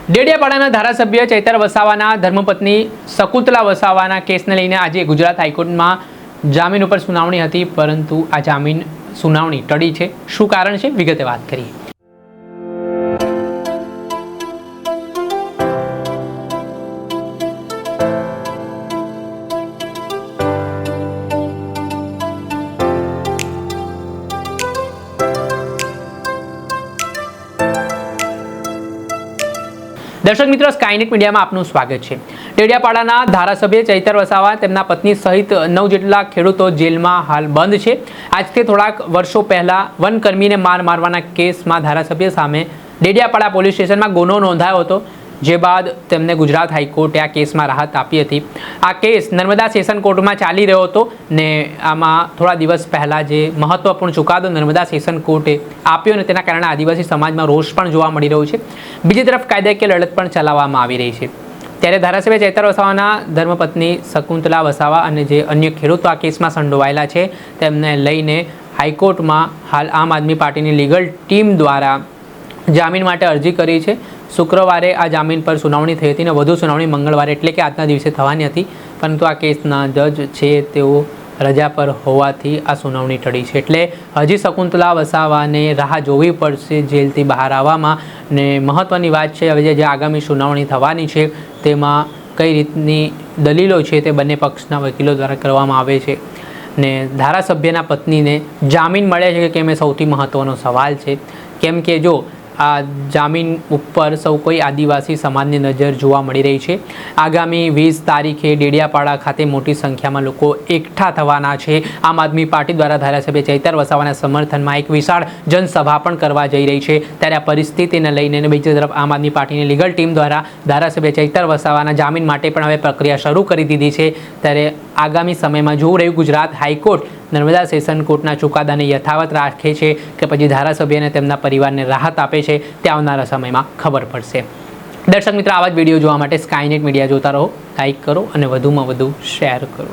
ડેડિયાપાડાના ધારાસભ્ય ચૈતર વસાવાના ધર્મપત્ની શકુંતલા વસાવાના કેસને લઈને આજે ગુજરાત હાઈકોર્ટમાં જામીન ઉપર સુનાવણી હતી, પરંતુ આ જામીન સુનાવણી ટળી છે. શું કારણ છે, વિગતે વાત કરીએ. દર્શક મિત્રો, સ્કાયનેટ મીડિયામાં આપનું સ્વાગત છે. ડેડિયાપાડાના ધારાસભ્ય ચૈતર વસાવા તેમના પત્ની સહિત 9 જેટલા ખેડૂતો જેલમાં હાલ બંધ છે. આજથી થોડાક વર્ષો પહેલા વનકર્મીને મારવાના કેસમાં ધારાસભ્ય સામે ડેડિયાપાડા પોલીસ સ્ટેશનમાં ગુનો નોંધાયો હતો, જે બાદ તેમને ગુજરાત હાઈકોર્ટે આ કેસમાં રાહત આપી હતી. આ કેસ નર્મદા સેશન કોર્ટમાં ચાલી રહ્યો હતો ને આમાં થોડા દિવસ પહેલાં જે મહત્વપૂર્ણ ચુકાદો નર્મદા સેશન કોર્ટે આપ્યો ને તેના કારણે આદિવાસી સમાજમાં રોષ પણ જોવા મળી રહ્યો છે. બીજી તરફ કાયદાકીય લડત પણ ચલાવવામાં આવી રહી છે. ત્યારે ધારાસભ્ય ચૈતર વસાવાના ધર્મપત્ની શકુંતલા વસાવા અને જે અન્ય ખેડૂતો આ કેસમાં સંડોવાયેલા છે તેમને લઈને હાઈકોર્ટમાં હાલ આમ આદમી પાર્ટીની લીગલ ટીમ દ્વારા જામીન માટે અરજી કરી છે. શુક્રવારે આ જામીન પર સુનાવણી થઈ હતી અને વધુ સુનાવણી મંગળવારે એટલે કે આજના દિવસે થવાની હતી, પરંતુ આ કેસના જજ છે તેઓ રજા પર હોવાથી આ સુનાવણી ટળી છે. એટલે હજી શકુંતલા વસાવાને રાહ જોવી પડશે જેલથી બહાર આવવામાં. ને મહત્ત્વની વાત છે, હવે જે આગામી સુનાવણી થવાની છે તેમાં કઈ રીતની દલીલો છે તે બંને પક્ષના વકીલો દ્વારા કરવામાં આવે છે ને ધારાસભ્યના પત્નીને જામીન મળે છે કે કેમ એ સૌથી મહત્ત્વનો સવાલ છે. કેમ કે જો આ જામીન ઉપર સૌ કોઈ આદિવાસી સમાજની નજર જોવા મળી રહી છે. આગામી 20 તારીખે ડેડિયાપાડા ખાતે મોટી સંખ્યામાં લોકો એકઠા થવાના છે. આમ આદમી પાર્ટી દ્વારા ધારાસભ્ય ચૈતર વસાવાના સમર્થનમાં એક વિશાળ જનસભા પણ કરવા જઈ રહી છે. ત્યારે આ પરિસ્થિતિને લઈને બીજી તરફ આમ આદમી પાર્ટીની લીગલ ટીમ દ્વારા ધારાસભ્ય ચૈતર વસાવાના જામીન માટે પણ હવે પ્રક્રિયા શરૂ કરી દીધી છે. ત્યારે આગામી સમયમાં જોવું રહ્યું ગુજરાત હાઈકોર્ટ નર્મદા સેશન કોર્ટના ચુકાદાને યથાવત રાખે છે કે પછી ધારાસભ્યને તેમના પરિવારને રાહત આપે છે, તે આવનારા સમયમાં ખબર પડશે. દર્શક મિત્રો, આવા જ વિડીયો જોવા માટે સ્કાયનેટ મીડિયા જોતા રહો, લાઈક કરો અને વધુમાં વધુ શેર કરો.